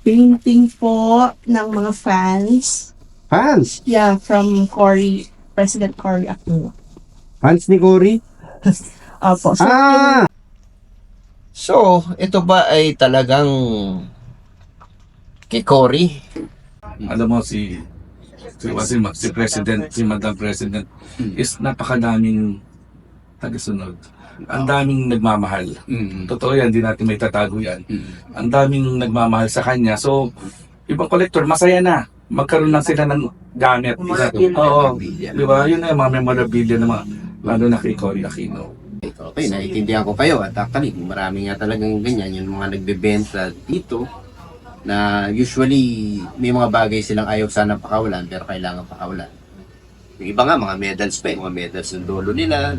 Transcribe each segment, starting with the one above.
Painting po ng mga fans. Fans? Yeah, from Cory, President Cory Aquino. Fans ni Cory? Opo. So, So, ito ba ay talagang kay Cory? Alam mo si President, si Madam President is napakadaming tagasunod. Ang daming nagmamahal. Totoo yan, hindi natin may tatago yan. Ang daming nagmamahal sa kanya. So, ibang collector, masaya na. Magkaroon lang sila ng gamit. Oo, di ba? Yun na yung mga memorabilia na mga, lalo na kay Cory Aquino. Okay, naiintindihan ko kayo at actually marami nga talagang ganyan yung mga nagbebenta dito na usually may mga bagay silang ayaw sana pakawalan pero kailangan pakawalan. Yung iba nga mga medals pa, mga medals ng dolo nila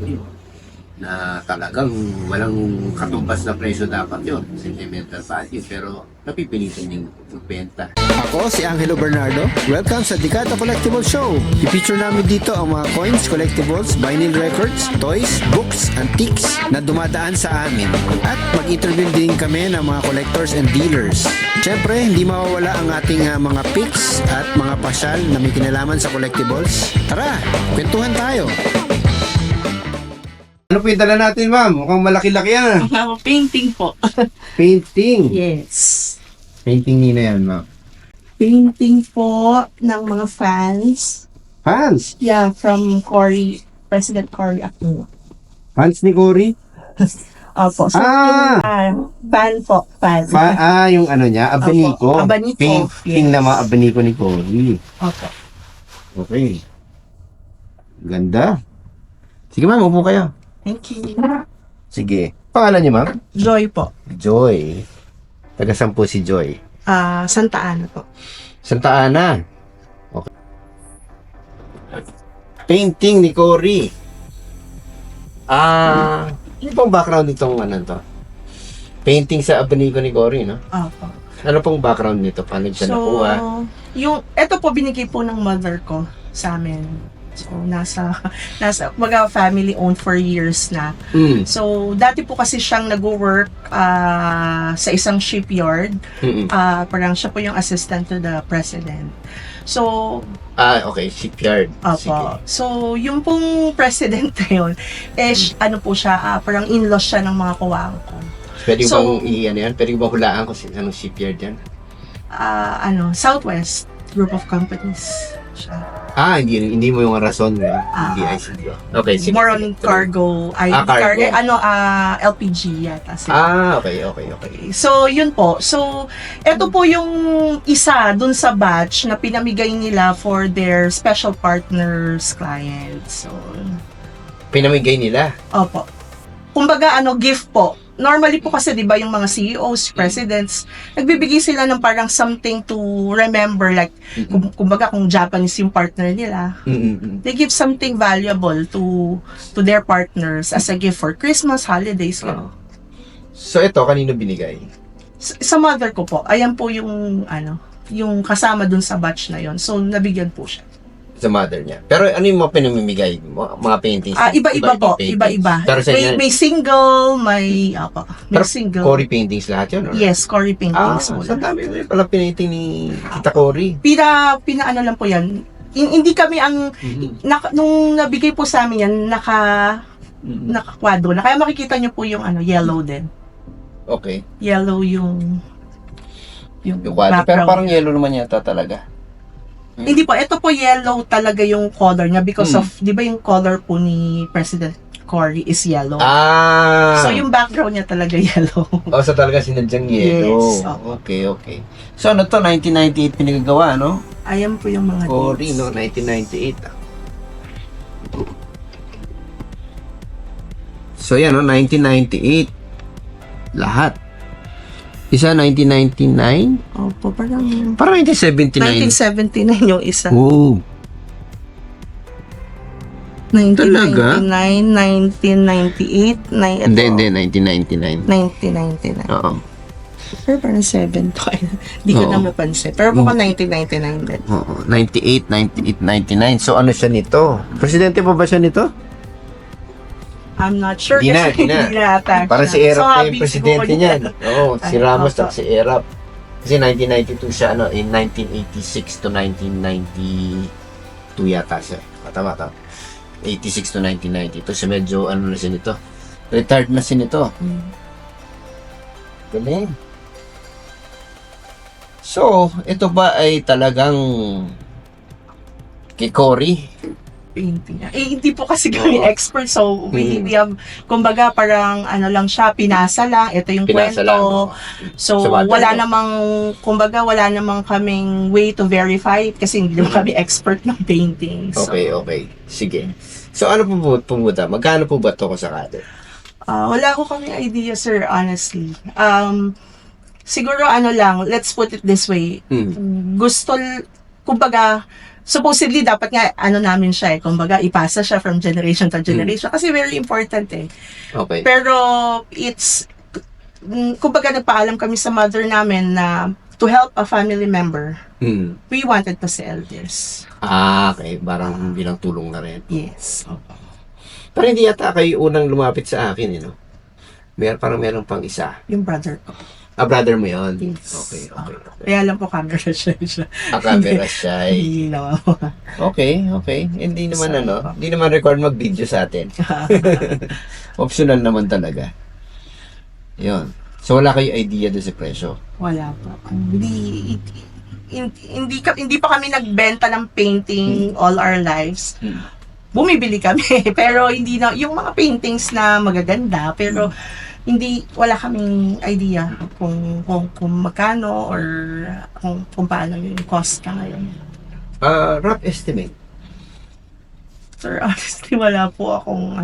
na talagang walang katumbas na presyo dapat yun, sentimental value, pero napipilitan yung benta. Ako si Angelo Bernardo. Welcome sa Dekada Collectible Show. I-feature namin dito ang mga coins, collectibles, vinyl records, toys, books, antiques na dumadaan sa amin. At mag-interview din kami ng mga collectors and dealers. Siyempre, hindi mawawala ang ating mga pics at mga pasyal na may kinalaman sa collectibles. Tara, kwentuhan tayo. Ano po yung dala natin, ma'am? Mukhang malaki-laki yan. painting po. Painting. Yes. Painting nina yan, ma'am. Painting po ng mga fans. Fans? Yeah, from Cory, President Cory Aquino. Fans ni Cory? Opo. So, fan po. Fan. Yung ano niya, abaniko. Opo, abaniko. Painting na mga abaniko ni Cory. Opo. Okay. Ganda. Sige, ma'am, upo kayo. Thank you. Sige. Pangalan niyo, ma'am? Joy po. Joy. Taga saan po si Joy? Santa Ana po. Santa Ana. Okay. Painting ni Cory. Ano pong background nitong ano to? Painting sa abanico ni Cory, no? Opo. Ano pong background nito? Paano siya nakuha? Ito po binigay po ng mother ko sa amin. So, nasa family owned for years na. So, dati po kasi siyang nag-work sa isang shipyard. Parang siya po yung assistant to the president. So, Okay. Shipyard. Sige. opo. So, yung pong president na yun, ano po siya, parang in-law siya ng mga kawang ko. Pwede So, bang i-ano yan? Pwede bang hulaan kung anong shipyard yan? Southwest Group of Companies siya. Hindi mo yung rason. Hindi, I see. Okay, sige. More on cargo, cargo. LPG yata. Okay. So, yun po. So, ito po yung isa dun sa batch na pinamigay nila for their special partners clients. So, Pinamigay nila. opo. Kumbaga, gift po. Normally po kasi, di ba, yung mga CEOs, presidents, nagbibigay sila ng parang something to remember, like, kumbaga, kung Japanese yung partner nila, they give something valuable to their partners as a gift for Christmas, holidays. So, ito, kanino binigay? Sa mother ko po, ayan po yung, yung kasama dun sa batch na yon. So, nabigyan po siya. Sa mother niya. Pero ano yung mga pinamimigay? Mga paintings? Iba-iba po. paintings. Iba-iba. Pero sa inyo, May single, may single. Cory paintings lahat yun? Or? Yes, Cory paintings po. Sa dami rin pala pinainting ni Tita Cory. Pinaano lang po yan. Hindi kami ang, nung nabigay po sa amin yan, nakakwadro na. Kaya makikita nyo po yung yellow din. Okay. Yellow yung Pero parang yellow naman yata talaga. Hindi po, ito po yellow talaga yung color niya because of, di ba yung color po ni President Cory is yellow. So yung background niya talaga yellow. So talaga sinadyang yellow. Yes. Okay. So ano to, 1998 pinagagawa, no? Ayan po yung mga Cory, dates. no? 1998. So yan, no? 1998. Lahat. Isa 1999? Opo, parang 1979. 1979 yung isa. Oh. 1999, 1998, Hindi, 1999. 1999. Oo. Pero parang 7 to. Hindi ko na mapansin. Pero mukhang 1999 din. Oo. 98, 98, 99. So ano siya nito? Presidente pa ba siya nito? I'm not sure. Di na. Hindi na ata. Para si Erap na yung happy presidente siguro niyan. Oo, si Ramos at si Erap. Kasi 1992 siya, in 1986 to 1992 yata siya. Tama. 86 to 1990. Ito siya medyo, na siya nito. Retired na siya nito. Galing. So, ito ba ay talagang kay Cory? Painting. Hindi po kasi kami expert, so we have, kumbaga parang lang siya, pinasa lang, ito yung Pinasa kwento. lang. So, Sa bagay, wala no? namang, kumbaga, wala namang kaming way to verify it kasi hindi naman kami expert ng painting. So, Okay. Sige. So, ano po ba? Magkano po ba ito ko sakali? wala ko kaming idea, sir, honestly. Siguro lang, let's put it this way. Kumbaga, supposedly, dapat nga, namin siya kumbaga, ipasa siya from generation to generation kasi very important Okay. Pero, kumbaga, nagpaalam kami sa mother namin na to help a family member, we wanted to sell this. Okay. Parang bilang tulong na rin. Yes. Pero hindi yata kayo unang lumapit sa akin, parang meron pang isa. Yung brother ko. Brother mo yun? Yes. Okay. Kaya lang po, camera siya. Camera shy. Hindi naman po. Okay. Hindi naman So, hindi naman record mag-video sa atin. Optional naman talaga. Yun. So, wala kayo idea doon sa presyo? Wala po. Hindi pa kami nagbenta ng painting all our lives. Bumibili kami, pero hindi na, yung mga paintings na magaganda, pero wala kaming idea kung magkano or kung paano yung cost na ngayon. Rough estimate. Sir, honestly, wala po akong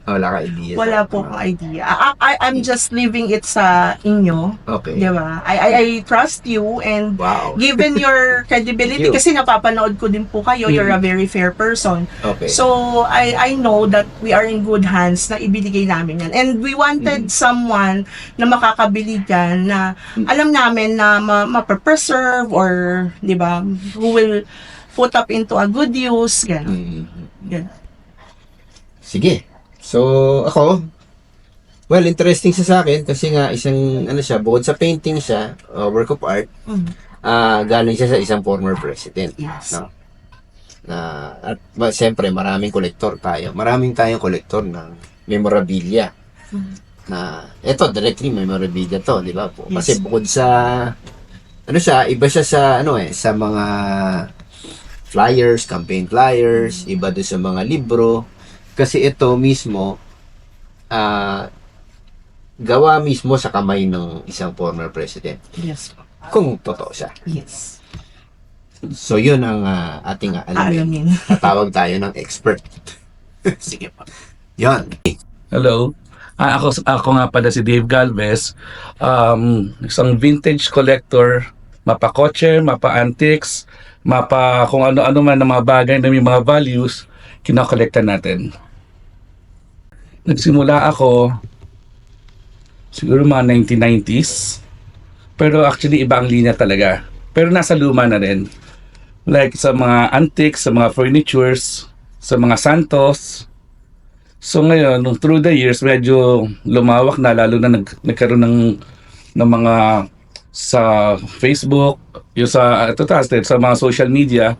Wala ka idea. wala po akong idea. I'm just leaving it sa inyo. Okay. Di ba? I trust you, and Wow. given your credibility, Thank you. kasi napapanood ko din po kayo, you're a very fair person. Okay. So, I know that we are in good hands na ibinigay namin yan. And we wanted someone na makakabili dyan na alam namin na ma-preserve or, di ba, who will put up into a good use. Gano'n. Gano'n. Sige. So, ako, well, interesting siya sa akin kasi nga isang, siya, bukod sa painting siya, work of art, galing siya sa isang former president. Yes. No? At siyempre, maraming kolektor tayo. Maraming tayong kolektor ng memorabilia. Na, eto, directly memorabilia to, di ba po? Kasi Yes. bukod sa, iba siya sa, sa mga flyers, campaign flyers, iba doon sa mga libro. Kasi ito mismo, gawa mismo sa kamay ng isang former president. Yes. Kung totoo siya. Yes. So, yun ang ating alamin. Alamin. Tatawag tayo ng expert. Sige pa. Yan. Hello. Ako nga pala si Dave Galvez. Isang vintage collector, mapa kotse, mapa antiques, mapa kung ano-ano man ng mga bagay na may mga values, kinakolekta natin. Nagsimula ako siguro mga 1990s. Pero actually iba ang linya talaga. Pero nasa luma na rin. Like sa mga antiques, sa mga furnitures, sa mga santos. So ngayon, through the years, medyo lumawak na, lalo na nagkaroon ng mga sa Facebook, yung sa mga social media,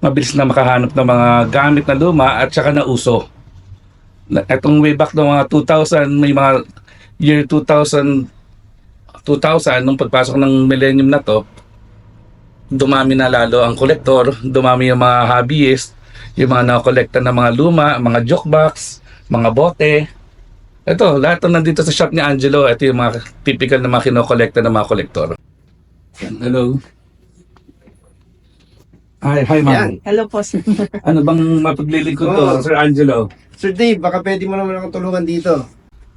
mabilis na makahanap ng mga gamit na luma at saka na uso. Etong way back ng mga 2000, may mga year 2000, nung pagpasok ng millennium na to, dumami na lalo ang kolektor, dumami yung mga hobbyist, yung mga nakolekta ng mga luma, mga jokebox, mga bote. Ito, lahat ng nandito sa shop ni Angelo, ito yung mga typical na mga kinokolekta ng mga kolektor. Hello. Hi, ma'am. Hello po, sir. Ano bang mapaglilingkod to, Sir Angelo? Sir Dave, baka pwede mo naman akong tulungan dito.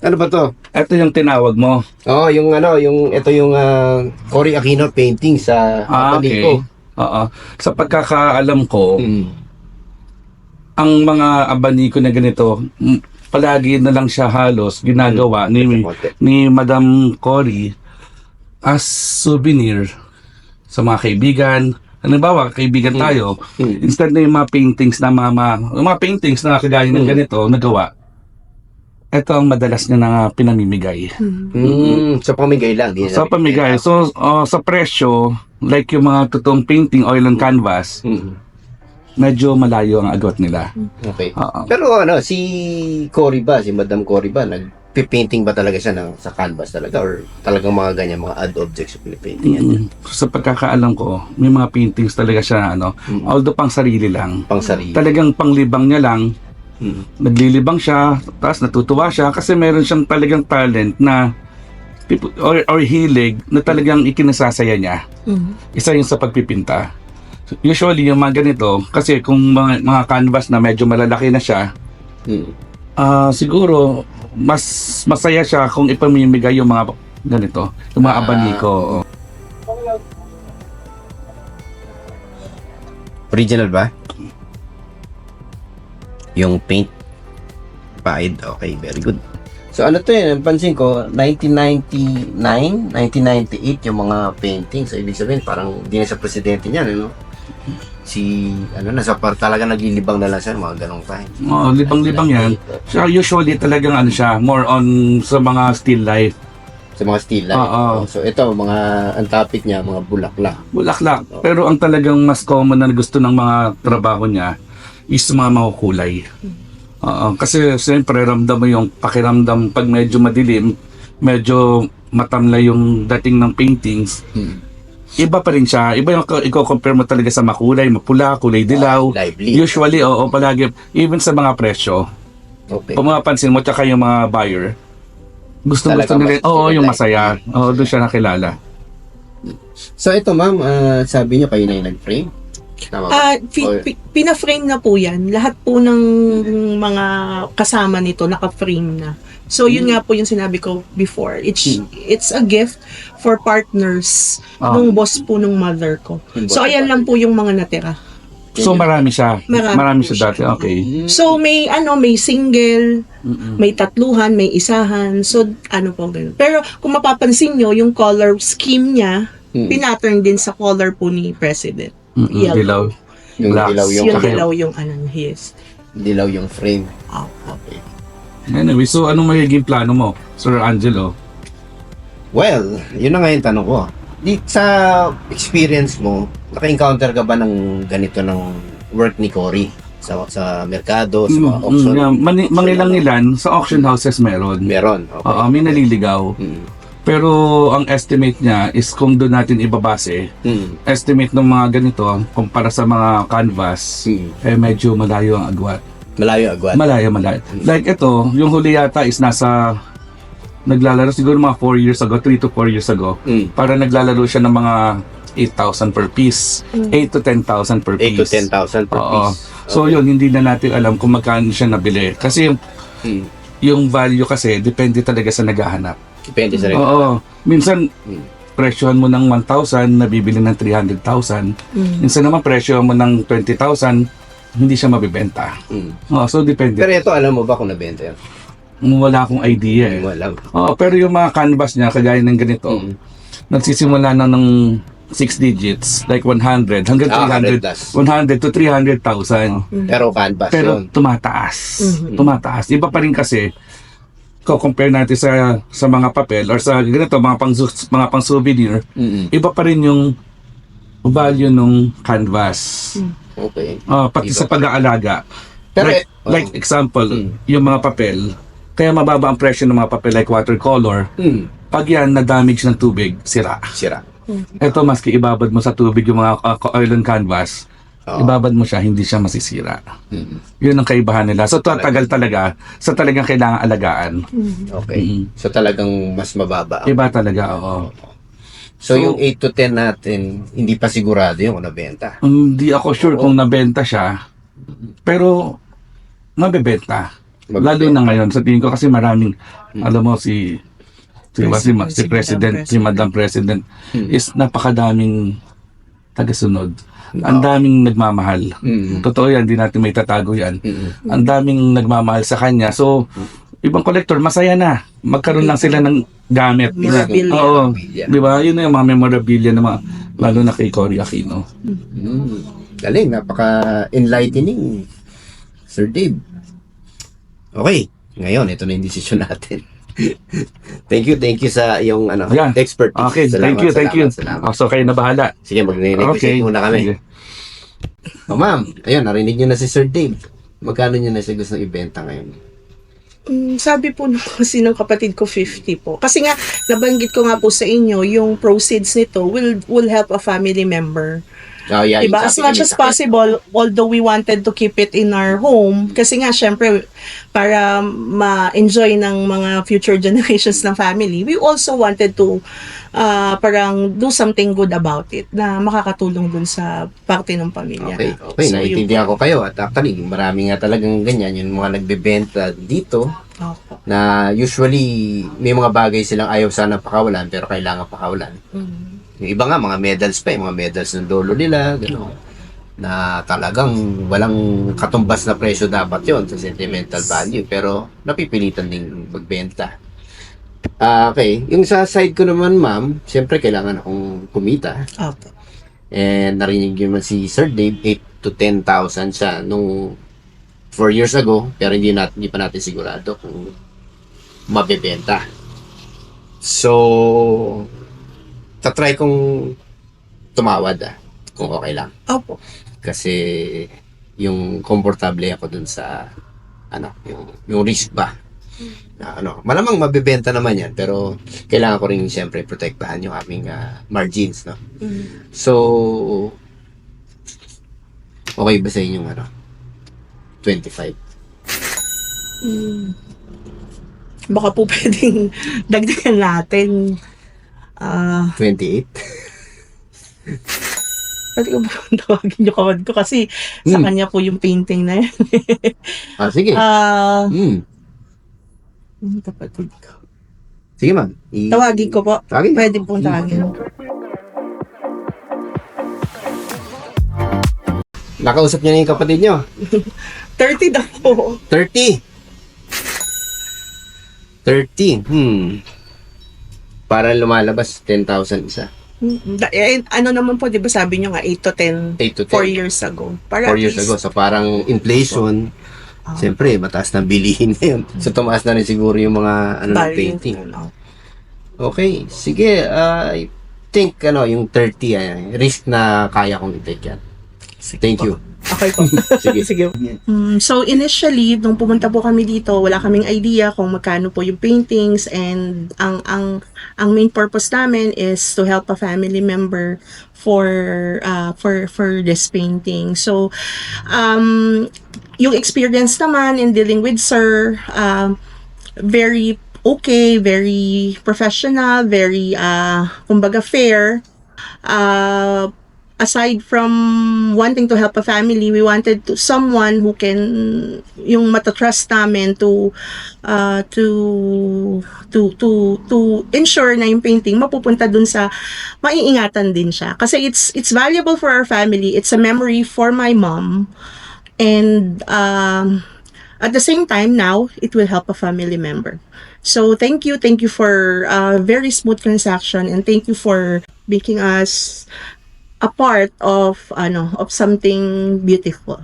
Ano ba to? Ito yung tinawag mo. Ito yung Cory Aquino painting sa Okay. ko. Oo. Sa pagkakaalam ko, ang mga abaniko na ganito, palagi na lang siya halos ginagawa ni Madam Cory as souvenir sa mga kaibigan. Halimbawa, kaibigan tayo, instead na yung mga paintings na mga paintings na kagaya ng ganito nagawa, ito ang madalas niya na pinamimigay. So pamigay lang. Di Sa pamigay. So, sa presyo, like yung mga totoong painting, oil on canvas, medyo malayo ang agwat nila. Okay. Oo. Pero ano, si Cory ba, si Madam Cory ba, nagpipainting ba talaga siya sa canvas talaga? Or talagang mga ganyan, mga odd objects yung pinipainting yan? Sa pagkakaalam ko, may mga paintings talaga siya, although pang sarili lang. Pang sarili. Talagang panglibang niya lang, naglilibang siya, tapos natutuwa siya kasi meron siyang talagang talent na or hilig na talagang ikinasasaya niya. Isa yun sa pagpipinta. Usually yung mga ganito, kasi kung mga canvas na medyo malalaki na siya, siguro mas masaya siya kung ipamimigay yung mga ganito, yung mga abaniko. Original ba? Yung paint? Paid? Okay, very good. So ano to yun, pansin ko, 1999, 1998 yung mga painting. So ibig sabihin, parang di na sa presidente niyan, ano? Nasa talaga naglilibang na lang siya, mga ganong time. Libang-libang yan. Siya usually talagang siya, more on sa mga still life. Sa mga still life. Oo. So ito, ang topic niya, mga bulaklak. Bulaklak. Pero ang talagang mas common na gusto ng mga trabaho niya is mga makukulay. Kasi siyempre ramdam mo yung pakiramdam pag medyo madilim, medyo matamlay yung dating ng paintings. Iba pa rin siya. Iba yung i-compare mo talaga sa makulay, mapula, kulay dilaw. Lively. Usually, palagi. Even sa mga presyo. Okay. Kung mapapansin mo, tsaka yung mga buyer, gusto Talaga nila, mas- yung masaya. Doon siya nakilala. So ito ma'am, sabi niyo kayo na yung nag-frame? Tama ba? Pina-frame na po yan. Lahat po ng mga kasama nito naka-frame na. So yun nga po yung sinabi ko before. It's a gift for partners nung boss po nung mother ko. So ayan lang po yung mga natira. So marami siya. Marami Siya po dati. Okay. So may single, may tatluhan, may isahan. So po ganun. Pero kung mapapansin nyo, yung color scheme niya, pinattern din sa color po ni President. Dilaw. Yellow. Yung Blacks. dilaw yung, Yung dilaw yung yes. dilaw yung frame. Okay. Anyway, so anong magiging plano mo, Sir Angelo? Well, yun na nga yung tanong ko. Sa experience mo, naka-encounter ka ba ng ganito ng work ni Cory? Sa merkado, sa mga auction? Mangilang-ilan sa auction houses meron. Meron. Okay. May naliligaw. Pero ang estimate niya is kung doon natin ibabase, estimate ng mga ganito kumpara sa mga canvas, medyo malayo ang agwat. Malayo agwat. Malayo. Like ito, yung huli yata is naglalaro siguro mga 4 years ago, 3 to 4 years ago. Para naglalaro siya ng mga 8,000 per piece. 8 to 10,000 per 8 to piece. 10,000 per Oo. piece. So yun, hindi na natin alam kung magkano siya nabili. Kasi yung value kasi, depende talaga sa naghahanap. Depende sa rin. Oo. Minsan, presyohan mo ng 1,000, nabibili ng 300,000. Minsan naman, presyohan mo ng 20,000, hindi siya mabibenta. So depende. Pero ito, alam mo ba kung nabenta yan? Wala akong idea eh. Wala. Pero yung mga canvas niya, kagaya ng ganito, nagsisimula na ng 6 digits, like 100, hanggang 300, 100 to 300,000. Pero canvas Pero yun. tumataas. Tumataas. Iba pa rin kasi, compare natin sa mga papel or sa ganito, mga pang souvenir, iba pa rin yung value ng canvas. Okay. Pati sa pag-aalaga. Pero, like example, yung mga papel, kaya mababa ang presyo ng mga papel like watercolor. Pag yan na-damage ng tubig, sira. Ito, maski ibabad mo sa tubig yung mga oil on canvas, ibabad mo siya, hindi siya masisira. Yun ang kaibahan nila. So, tagal talaga. So, talagang kailangan alagaan. Okay. So, talagang mas mababa. Iba talaga, oo. So, yung 8 to 10 natin, hindi pa sigurado yung nabenta. Hindi ako sure kung nabenta siya. Pero, mabebenta. Lalo na ngayon, sa tingin ko kasi maraming, alam mo, si President, si Madam President, is napakadaming tagasunod. Ang daming nagmamahal. Totoo yan, di natin may tatago yan. Ang daming nagmamahal sa kanya. So, ibang collector, masaya na. Magkaroon lang sila ng gamit. Memorabilia. Oo. Di ba? Yun na yung mga memorabilia na mga, lalo na kay Cory Aquino. Galing, napaka-enlightening, Sir Dave. Okay, Ngayon, ito na yung desisyon natin. Thank you sa iyong Ayan. expertise. Okay, thank you. Salamat. Oh, so kayo na bahala. Sige, mag-negotiate muna kami. Sige. Ma'am, ayun, narinig niyo na si Sir Dave. Magkano niyo na siya gusto ibenta ngayon? Sabi po kasi ng kapatid ko 50 po. Kasi nga nabanggit ko nga po sa inyo yung proceeds nito will help a family member. Oh, yeah, Diba? As much as possible, although we wanted to keep it in our home, kasi nga, syempre, para ma-enjoy ng mga future generations ng family, we also wanted to parang do something good about it na makakatulong dun sa parte ng pamilya. Okay, So, naiintindihan ko kayo. At actually, marami nga talagang ganyan, yung mga nagbebenta dito, Opo. na usually, may mga bagay silang ayaw sana pakawalan, pero kailangan pakawalan. Yung iba nga, mga medals pa, yung mga medals ng lolo nila, gano'n. Na talagang walang katumbas na presyo dapat yon sa sentimental value, pero napipilitan ding magbenta. Okay, yung sa side ko naman, ma'am, siyempre kailangan akong kumita. Opo. And narinig yun man si Sir Dave, 8 to 10,000 siya nung 4 years ago, pero hindi pa natin sigurado kung mabebenta. So, tatry kong tumawad kung okay lang. Opo. Kasi yung komportable ako dun sa yung risk ba. Na, malamang mabebenta naman yan, pero kailangan ko rin siyempre protektahan yung aming margins, no? So, okay ba sa inyong 25? Baka po pwedeng dagdagan natin. 28? Pwede ko ba tawagin yung kawad ko kasi sa kanya po yung painting na yan. Sige. Kapatid ko. Sige, ma'am. Tawagin ko po. Tawagin. Pwede pong tawagin. Nakausap niya na yung kapatid niyo. 30 daw po. 30. Para lumalabas 10,000 isa. Ano naman po, di ba sabi nyo nga 8 to 10, 8 to 10. 4 years ago. Para 4 at years least- ago. So parang inflation, siyempre mataas na bilihin ngayon. So tumaas na rin siguro yung mga value. painting. Okay, sige. I think yung 30 risk na kaya kong i-take yan. Thank you. Okay po. Sige. Sige. So initially, nung pumunta po kami dito, wala kaming idea kung magkano po yung paintings, and ang main purpose namin is to help a family member for this painting. So yung experience naman in dealing with Sir, very okay, very professional, very kumbaga fair. Aside from wanting to help a family, we wanted someone who can, yung matatrust namin to ensure na yung painting mapupunta dun sa, maiingatan din siya. Kasi it's valuable for our family. It's a memory for my mom. And at the same time, now, it will help a family member. So thank you for a very smooth transaction, and thank you for making us a part of something beautiful.